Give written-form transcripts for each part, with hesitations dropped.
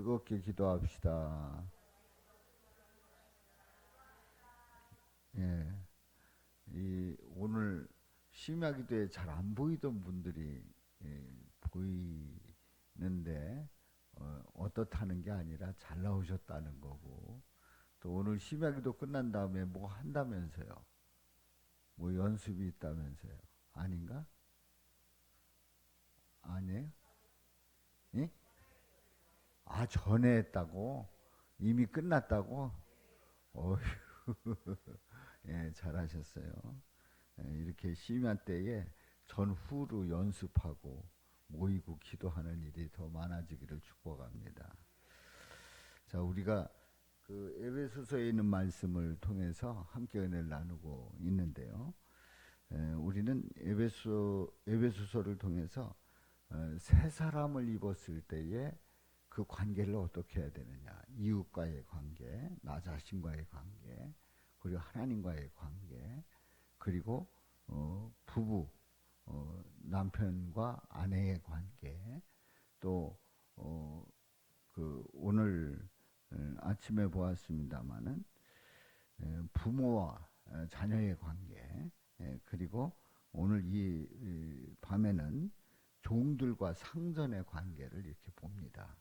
뜨겁게 기도합시다. 예, 오늘 심야 기도에 잘 안 보이던 분들이 보이는데 어떻다는 게 아니라 잘 나오셨다는 거고, 또 오늘 심야 기도 끝난 다음에 뭐 한다면서요? 뭐 연습이 있다면서요? 아닌가? 아니에요? 예? 아, 전에 했다고? 이미 끝났다고? 어휴, 예, 잘하셨어요. 예, 이렇게 심야 때에 전후로 연습하고 모이고 기도하는 일이 더 많아지기를 축복합니다. 자, 우리가 그 에베소서에 있는 말씀을 통해서 함께 은혜를 나누고 있는데요. 우리는 에베소서를 통해서 새 사람을 입었을 때에 그 관계를 어떻게 해야 되느냐. 이웃과의 관계, 나 자신과의 관계, 그리고 하나님과의 관계, 그리고 부부, 남편과 아내의 관계, 또 오늘 아침에 보았습니다마는 부모와 자녀의 관계, 그리고 오늘 이 밤에는 종들과 상전의 관계를 이렇게 봅니다.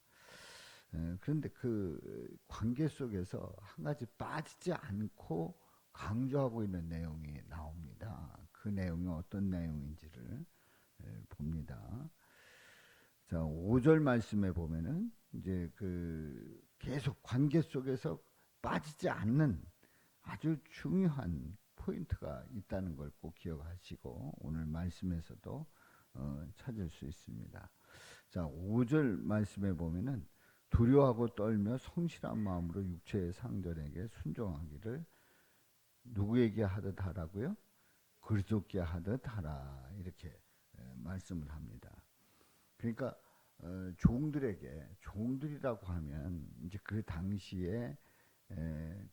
그런데 그 관계 속에서 한 가지 빠지지 않고 강조하고 있는 내용이 나옵니다. 그 내용이 어떤 내용인지를 봅니다. 자, 5절 말씀에 보면은 이제 그 계속 관계 속에서 빠지지 않는 아주 중요한 포인트가 있다는 걸 꼭 기억하시고 오늘 말씀에서도 찾을 수 있습니다. 자, 5절 말씀에 보면은 두려워하고 떨며 성실한 마음으로 육체의 상전에게 순종하기를 누구에게 하듯 하라고요? 그리스도께 하듯 하라. 이렇게 말씀을 합니다. 그러니까 종들이라고 하면 이제 그 당시에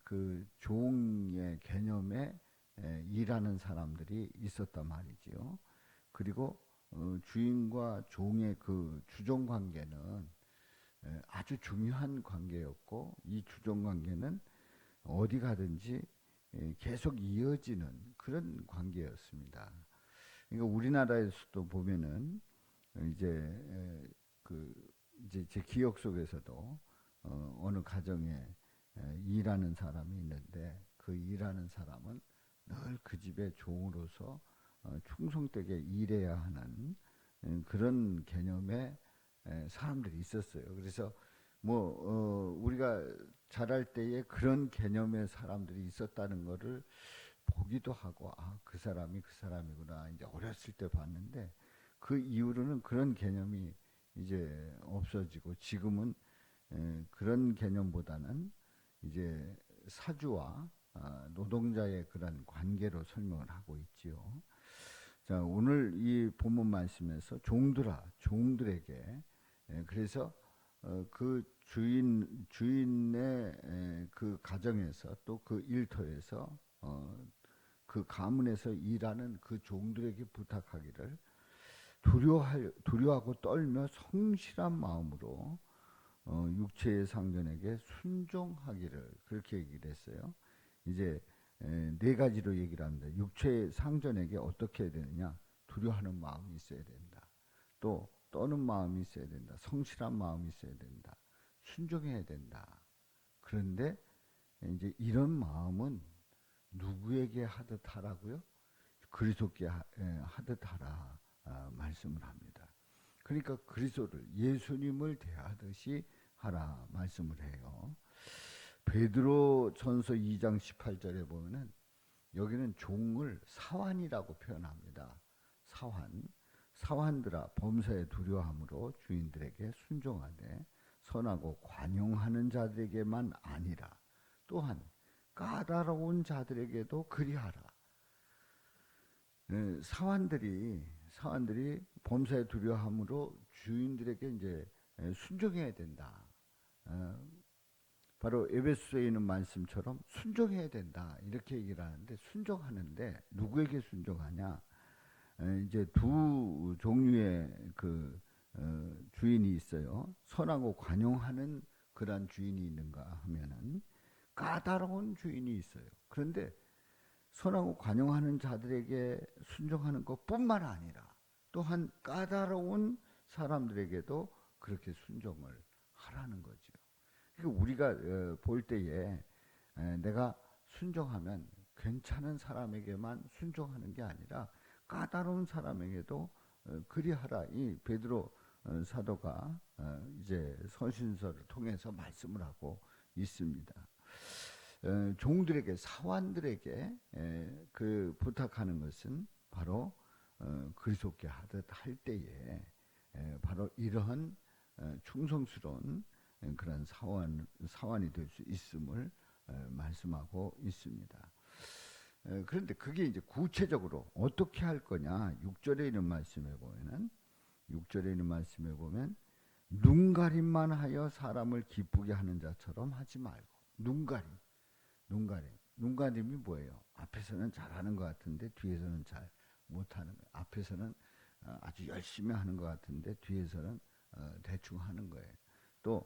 그 종의 개념에 일하는 사람들이 있었단 말이지요. 그리고 주인과 종의 그 주종 관계는 아주 중요한 관계였고, 이 주종 관계는 어디 가든지 계속 이어지는 그런 관계였습니다. 그러니까 우리나라에서도 보면은 이제 그 이제 제 기억 속에서도 어느 가정에 일하는 사람이 있는데 그 일하는 사람은 늘 그 집의 종으로서 충성되게 일해야 하는 그런 개념의 사람들이 있었어요. 그래서 뭐 우리가 자랄 때에 그런 개념의 사람들이 있었다는 것을 보기도 하고, 아, 그 사람이 그 사람이구나 이제 어렸을 때 봤는데, 그 이후로는 그런 개념이 이제 없어지고 지금은 그런 개념보다는 이제 사주와 노동자의 그런 관계로 설명을 하고 있지요. 자, 오늘 이 본문 말씀에서 종들에게 그래서 그 주인의 그 가정에서 또 그 일터에서 그 가문에서 일하는 그 종들에게 부탁하기를 두려워하고 떨며 성실한 마음으로 육체의 상전에게 순종하기를, 그렇게 얘기를 했어요. 이제 네 가지로 얘기를 합니다. 육체의 상전에게 어떻게 해야 되느냐? 두려워하는 마음이 있어야 된다. 또 떠는 마음이 있어야 된다. 성실한 마음이 있어야 된다. 순종해야 된다. 그런데 이제 이런 마음은 누구에게 하듯 하라고요? 그리스도께 하듯 하라 말씀을 합니다. 그러니까 그리스도를, 예수님을 대하듯이 하라 말씀을 해요. 베드로 전서 2장 18절에 보면은 여기는 종을 사환이라고 표현합니다. 사환들아 범사에 두려워함으로 주인들에게 순종하되 선하고 관용하는 자들에게만 아니라 또한 까다로운 자들에게도 그리하라. 사환들이 범사에 두려워함으로 주인들에게 이제 순종해야 된다. 바로 에베소에 있는 말씀처럼 순종해야 된다 이렇게 얘기를 하는데, 순종하는데 누구에게 순종하냐? 이제 두 종류의 그 주인이 있어요. 선하고 관용하는 그러한 주인이 있는가 하면은 까다로운 주인이 있어요. 그런데 선하고 관용하는 자들에게 순종하는 것뿐만 아니라 또한 까다로운 사람들에게도 그렇게 순종을 하라는 거죠. 그러니까 우리가 볼 때에 내가 순종하면 괜찮은 사람에게만 순종하는 게 아니라 까다로운 사람에게도 그리하라. 이 베드로 사도가 이제 서신서를 통해서 말씀을 하고 있습니다. 종들에게 사환들에게 그 부탁하는 것은 바로 그리스도께 하듯 할 때에 바로 이러한 충성스러운 그런 사환이 될 수 있음을 말씀하고 있습니다. 그런데 그게 이제 구체적으로 어떻게 할 거냐? 6절에 있는 말씀에 보면 눈가림만 하여 사람을 기쁘게 하는 자처럼 하지 말고. 눈가림이 뭐예요? 앞에서는 잘하는 것 같은데 뒤에서는 잘 못하는 거예요. 앞에서는 아주 열심히 하는 것 같은데 뒤에서는 대충 하는 거예요. 또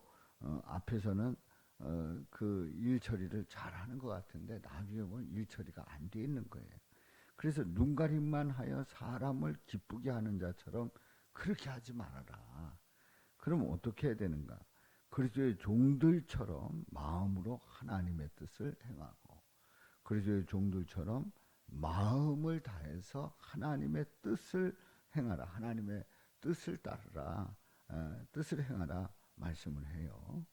앞에서는 그 일 처리를 잘하는 것 같은데 나중에 보면 일 처리가 안 돼 있는 거예요. 그래서 눈가림만 하여 사람을 기쁘게 하는 자처럼 그렇게 하지 말아라. 그럼 어떻게 해야 되는가? 그리스도의 종들처럼 마음으로 하나님의 뜻을 행하고 그리스도의 종들처럼 마음을 다해서 하나님의 뜻을 행하라. 하나님의 뜻을 따르라. 뜻을 행하라 말씀을 해요.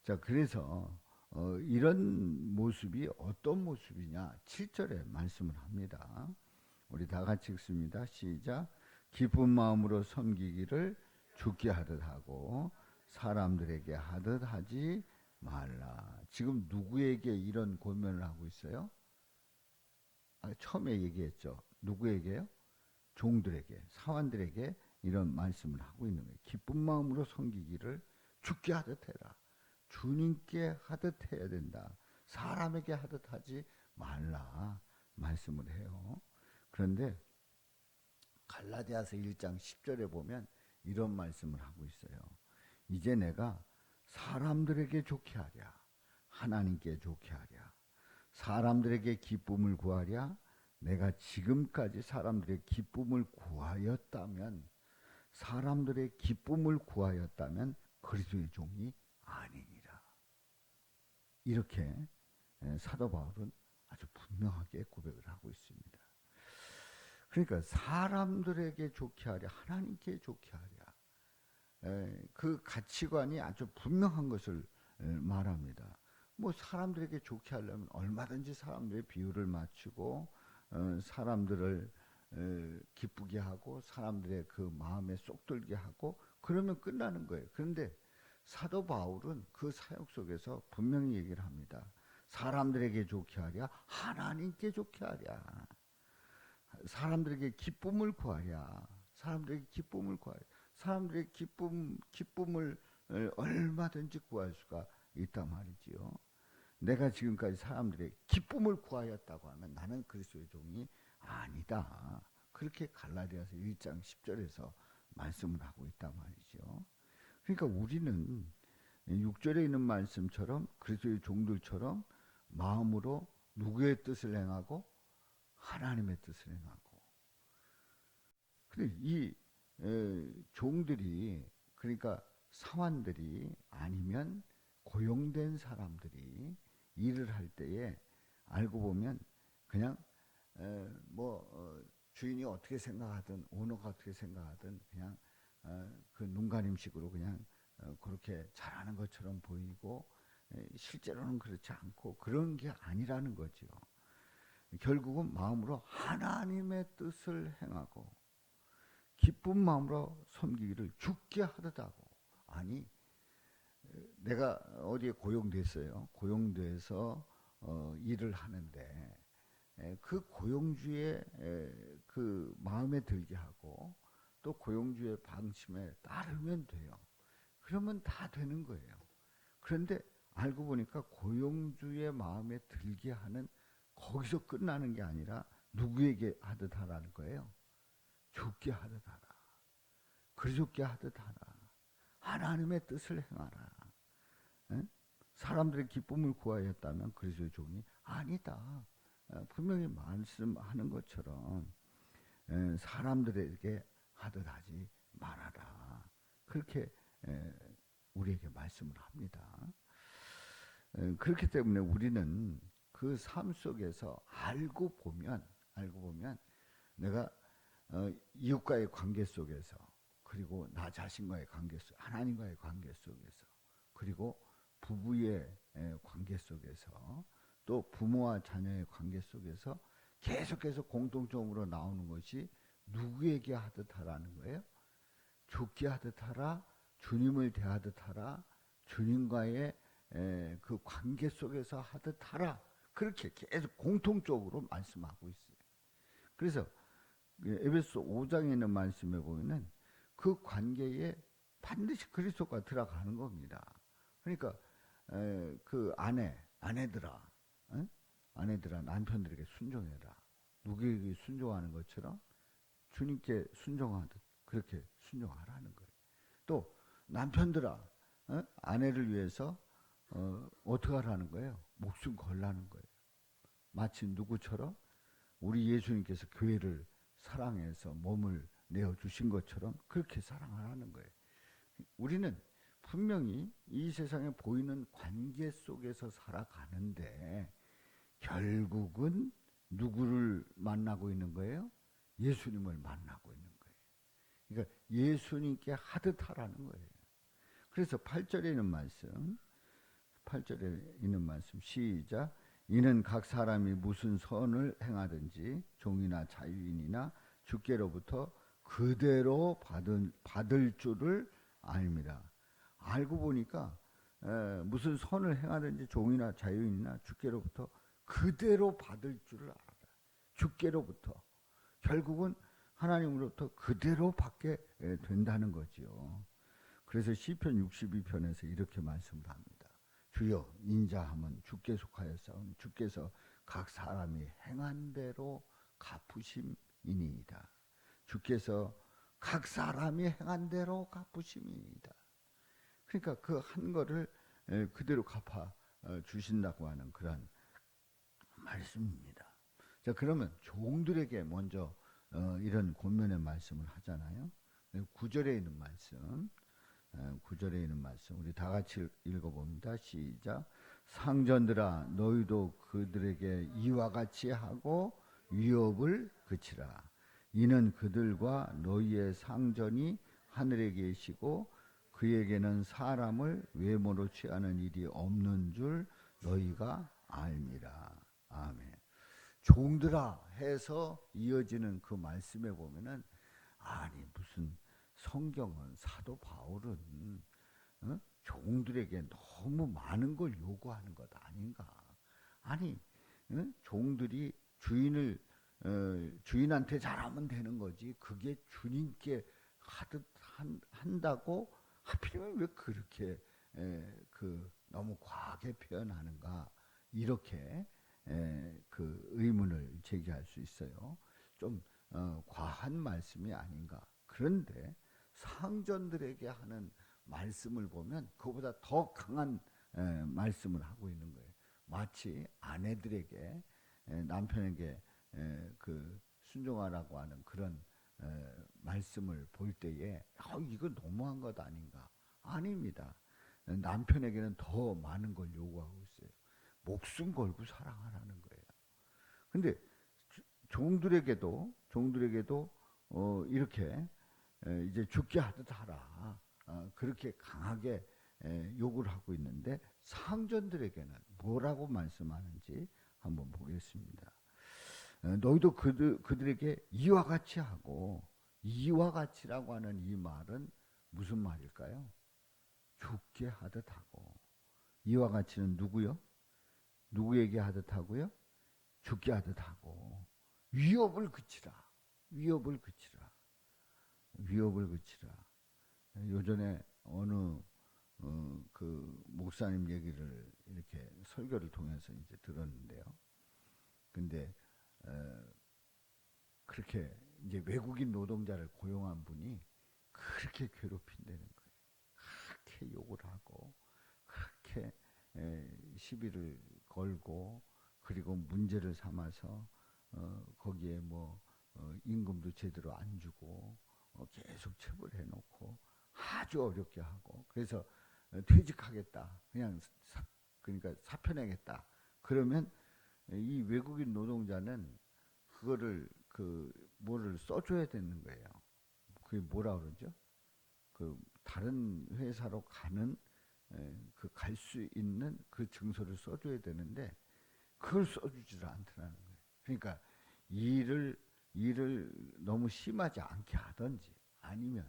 자, 그래서 이런 모습이 어떤 모습이냐? 7절에 말씀을 합니다. 우리 다 같이 읽습니다. 시작. 기쁜 마음으로 섬기기를 주께 하듯 하고 사람들에게 하듯 하지 말라. 지금 누구에게 이런 권면을 하고 있어요? 처음에 얘기했죠. 누구에게요? 종들에게, 사환들에게 이런 말씀을 하고 있는 거예요. 기쁜 마음으로 섬기기를 주께 하듯 해라. 주님께 하듯 해야 된다. 사람에게 하듯 하지 말라 말씀을 해요. 그런데 갈라디아서 1장 10절에 보면 이런 말씀을 하고 있어요. 이제 내가 사람들에게 좋게 하랴, 하나님께 좋게 하랴, 사람들에게 기쁨을 구하랴. 내가 지금까지 사람들의 기쁨을 구하였다면, 사람들의 기쁨을 구하였다면 그리스도의 종이 아니니라. 이렇게 사도 바울은 아주 분명하게 고백을 하고 있습니다. 그러니까 사람들에게 좋게 하랴, 하나님께 좋게 하랴. 그 가치관이 아주 분명한 것을 말합니다. 뭐 사람들에게 좋게 하려면 얼마든지 사람들의 비율을 맞추고 사람들을 기쁘게 하고 사람들의 그 마음에 쏙 들게 하고 그러면 끝나는 거예요. 그런데 사도 바울은 그 사역 속에서 분명히 얘기를 합니다. 사람들에게 좋게 하랴, 하나님께 좋게 하랴. 사람들에게 기쁨을 구하랴. 사람들에게 기쁨을 구하랴. 사람들의 기쁨을 얼마든지 구할 수가 있단 말이지요. 내가 지금까지 사람들의 기쁨을 구하였다고 하면 나는 그리스도의 종이 아니다. 그렇게 갈라디아서 1장 10절에서 말씀을 하고 있단 말이죠. 그러니까 우리는 6절에 있는 말씀처럼 그리스도의 종들처럼 마음으로 누구의 뜻을 행하고 하나님의 뜻을 행하고. 근데 이 종들이, 그러니까 사환들이 아니면 고용된 사람들이 일을 할 때에 알고 보면 그냥 주인이 어떻게 생각하든 오너가 어떻게 생각하든 그냥 그 눈가림식으로 그냥 그렇게 잘하는 것처럼 보이고 실제로는 그렇지 않고 그런 게 아니라는 거죠. 결국은 마음으로 하나님의 뜻을 행하고 기쁜 마음으로 섬기기를 주께 하듯 하고. 아니, 내가 어디에 고용됐어요. 고용돼서 일을 하는데 그 고용주의 그 마음에 들게 하고 또 고용주의 방침에 따르면 돼요. 그러면 다 되는 거예요. 그런데 알고 보니까 고용주의 마음에 들게 하는 거기서 끝나는 게 아니라 누구에게 하듯 하라는 거예요. 주께 하듯 하라. 그리스도께 하듯 하라. 하나님의 뜻을 행하라. 사람들의 기쁨을 구하였다면 그리스도의 종이 아니다. 분명히 말씀하는 것처럼 사람들에게 하듯 하지 말아라. 그렇게 우리에게 말씀을 합니다. 그렇기 때문에 우리는 그 삶 속에서 알고 보면 내가 이웃과의 관계 속에서, 그리고 나 자신과의 관계 속, 하나님과의 관계 속에서, 그리고 부부의 관계 속에서, 또 부모와 자녀의 관계 속에서 계속해서 공통점으로 나오는 것이 누구에게 하듯 하라는 거예요. 죽게 하듯 하라, 주님을 대하듯 하라, 주님과의 그 관계 속에서 하듯 하라. 그렇게 계속 공통적으로 말씀하고 있어요. 그래서 에베소 5장에 있는 말씀에 보면은 그 관계에 반드시 그리스도가 들어가는 겁니다. 그러니까 그 아내들아, 아내들아 남편들에게 순종해라. 누구에게 순종하는 것처럼 주님께 순종하듯 그렇게 순종하라는 거예요. 또 남편들아, 아내를 위해서 어떻게 하라는 거예요? 목숨 걸라는 거예요. 마치 누구처럼? 우리 예수님께서 교회를 사랑해서 몸을 내어주신 것처럼 그렇게 사랑하라는 거예요. 우리는 분명히 이 세상에 보이는 관계 속에서 살아가는데 결국은 누구를 만나고 있는 거예요? 예수님을 만나고 있는 거예요. 그러니까 예수님께 하듯 하라는 거예요. 그래서 8절에 있는 말씀 시작. 이는 각 사람이 무슨 선을 행하든지 종이나 자유인이나 주께로부터 그대로 받을 줄을 알미라. 알고 보니까 무슨 선을 행하든지 종이나 자유인이나 주께로부터 그대로 받을 줄을 알아. 주께로부터. 결국은 하나님으로부터 그대로 받게 된다는 거지요. 그래서 시편 62편에서 이렇게 말씀을 합니다. 주여 인자함은 주께 속하였사오니 주께서 각 사람이 행한 대로 갚으심이니이다. 주께서 각 사람이 행한 대로 갚으심이니이다. 그러니까 그 한 거를 그대로 갚아 주신다고 하는 그런 말씀입니다. 자, 그러면 종들에게 먼저 이런 권면의 말씀을 하잖아요. 9절에 있는 말씀, 9절에 있는 말씀 우리 다 같이 읽어봅니다. 시작. 상전들아 너희도 그들에게 이와 같이 하고 위협을 그치라. 이는 그들과 너희의 상전이 하늘에 계시고 그에게는 사람을 외모로 취하는 일이 없는 줄 너희가 알미라. 아멘. 종들아 해서 이어지는 그 말씀에 보면은 아니 무슨 성경은 사도 바울은 종들에게 너무 많은 걸 요구하는 것 아닌가? 아니 종들이 주인한테 잘하면 되는 거지. 그게 주님께 하듯 한다고 하필이면 왜 그렇게 너무 과하게 표현하는가? 이렇게 그 의문을 제기할 수 있어요. 좀 과한 말씀이 아닌가. 그런데 상전들에게 하는 말씀을 보면 그보다 더 강한 말씀을 하고 있는 거예요. 마치 아내들에게 남편에게 그 순종하라고 하는 그런 말씀을 볼 때에 이거 너무한 것 아닌가? 아닙니다. 남편에게는 더 많은 걸 요구하고 있어요. 목숨 걸고 사랑하라는 거예요. 근데 종들에게도 이렇게 이제 죽게 하듯 하라. 그렇게 강하게 요구를 하고 있는데 상전들에게는 뭐라고 말씀하는지 한번 보겠습니다. 너희도 그들에게 이와 같이 하고, 이와 같이라고 하는 이 말은 무슨 말일까요? 죽게 하듯 하고. 이와 같이는 누구요? 누구에게 하듯 하고요? 죽게 하듯 하고. 위협을 그치라. 요전에 어느 그 목사님 얘기를 이렇게 설교를 통해서 이제 들었는데요. 근데 그렇게 이제 외국인 노동자를 고용한 분이 그렇게 괴롭힌다는 거예요. 그렇게 욕을 하고 그렇게 시비를 걸고 그리고 문제를 삼아서 거기에 뭐 임금도 제대로 안 주고 계속 체벌해 놓고 아주 어렵게 하고 그래서 퇴직하겠다 그냥 그러니까 사표내겠다 그러면 이 외국인 노동자는 그거를 뭐를 써줘야 되는 거예요. 그게 뭐라 그러죠? 그 다른 회사로 가는 그 갈 수 있는 그 증서를 써줘야 되는데 그걸 써주지를 않더라는 거예요. 그러니까 일을 너무 심하지 않게 하든지 아니면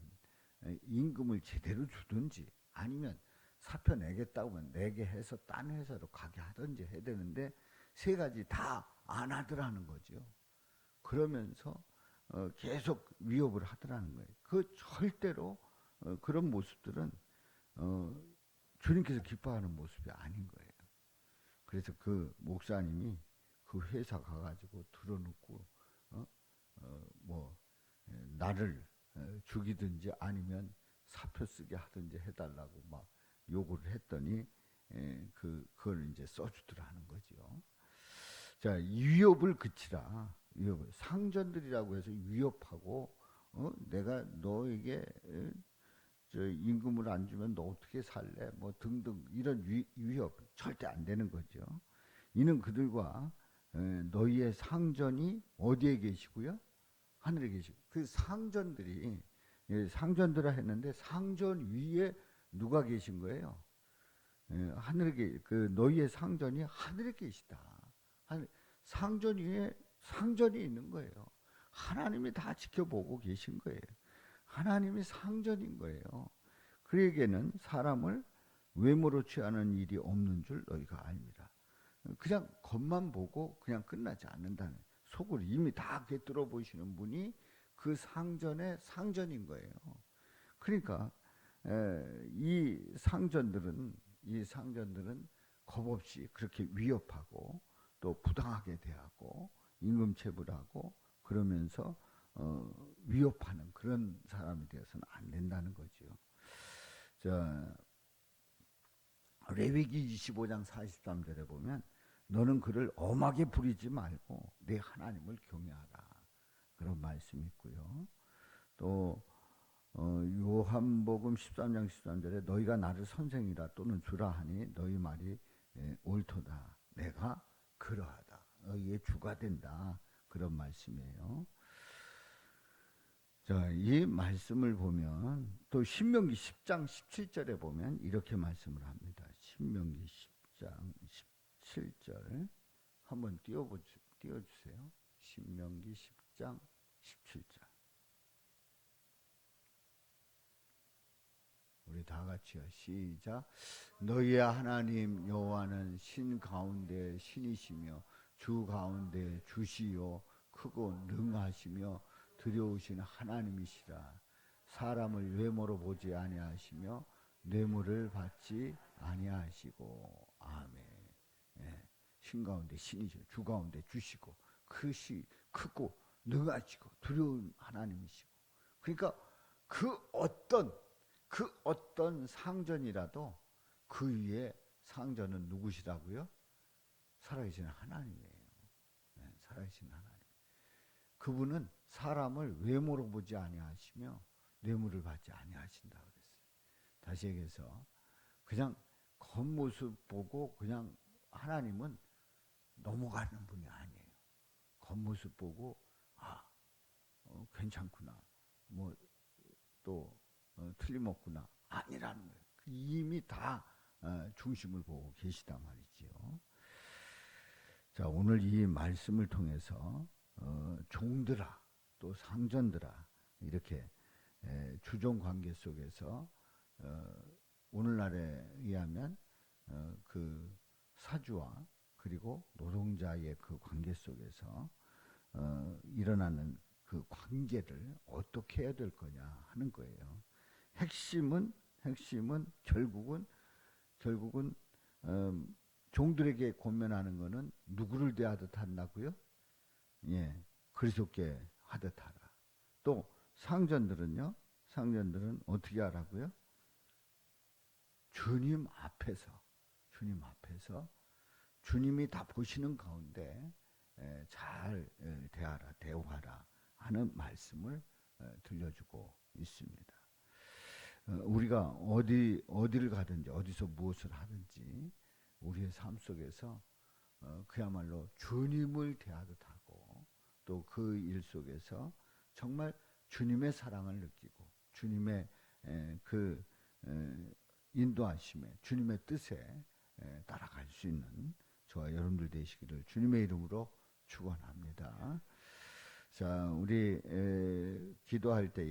임금을 제대로 주든지 아니면 사표 내겠다고 하면 내게 해서 딴 회사로 가게 하든지 해야 되는데 세 가지 다 안 하더라는 거죠. 그러면서 계속 위협을 하더라는 거예요. 그 절대로 그런 모습들은 주님께서 기뻐하는 모습이 아닌 거예요. 그래서 그 목사님이 그 회사 가가지고 들어놓고 뭐 나를 죽이든지 아니면 사표 쓰게 하든지 해달라고 막 요구를 했더니 그걸 이제 써주더라는 거죠. 자, 위협을 그치라. 위협을 상전들이라고 해서 위협하고 내가 너에게 저 임금을 안 주면 너 어떻게 살래? 뭐 등등 이런 위협 절대 안 되는 거죠. 이는 그들과 너희의 상전이 어디에 계시고요? 하늘에 계시고 그 상전들이 상전들아 했는데 상전 위에 누가 계신 거예요? 하늘에 그 너희의 상전이 하늘에 계시다. 상전 위에 상전이 있는 거예요. 하나님이 다 지켜보고 계신 거예요. 하나님이 상전인 거예요. 그에게는 사람을 외모로 취하는 일이 없는 줄 너희가 압니다. 그냥 겉만 보고 그냥 끝나지 않는다는 속을 이미 다 꿰뚫어 보시는 분이 그 상전의 상전인 거예요. 그러니까 이 상전들은 겁없이 그렇게 위협하고 또 부당하게 대하고 임금 체불하고 그러면서 위협하는 그런 사람이 되어서는 안 된다는 거죠. 자, 레위기 25장 43절에 보면 너는 그를 엄하게 부리지 말고 내 하나님을 경외하라. 그런 말씀이 있고요. 또 요한복음 13장 13절에 너희가 나를 선생이라 또는 주라 하니 너희 말이 옳도다. 내가 그러하다. 너희의 주가 된다. 그런 말씀이에요. 자, 이 말씀을 보면 또 신명기 10장 17절에 보면 이렇게 말씀을 합니다. 신명기 10장 17절 한번 띄워주세요. 신명기 10장 17절 우리 다 같이요. 시작. 너희의 하나님 여호와는 신 가운데 신이시며 주 가운데 주시요 크고 능하시며 두려우신 하나님이시라. 사람을 외모로 보지 아니하시며 뇌물을 받지 아니하시고 아멘. 예. 신 가운데 신이시고 주 가운데 주시고 크고 능하시고 두려운 하나님이시고 그러니까 그 어떤 상전이라도 그 위에 상전은 누구시라고요? 살아계신 하나님이에요. 네, 살아계신 하나님. 그분은 사람을 외모로 보지 아니하시며 뇌물을 받지 아니하신다 그랬어요. 다시 얘기해서 그냥 겉모습 보고 그냥 하나님은 넘어가는 분이 아니에요. 겉모습 보고 괜찮구나. 뭐 또 틀림없구나. 아니라는 거예요. 이미 다 중심을 보고 계시단 말이지요. 자, 오늘 이 말씀을 통해서 종들아 또 상전들아 이렇게 주종 관계 속에서 오늘날에 의하면 그 사주와 그리고 노동자의 그 관계 속에서 일어나는 그 관계를 어떻게 해야 될 거냐 하는 거예요. 핵심은 결국은 종들에게 권면하는 것은 누구를 대하듯 한다고요? 예, 그리스도께 하듯 하라. 또 상전들은 어떻게 하라고요? 주님 앞에서 주님 앞에서 주님이 다 보시는 가운데 잘 대하라, 대화하라 하는 말씀을 들려주고 있습니다. 우리가 어디를 가든지 어디서 무엇을 하든지 우리의 삶 속에서 그야말로 주님을 대하듯 하고 또 그 일 속에서 정말 주님의 사랑을 느끼고 주님의 그 인도하심에 주님의 뜻에 따라갈 수 있는 저와 여러분들 되시기를 주님의 이름으로 축원합니다. 자, 우리 기도할 때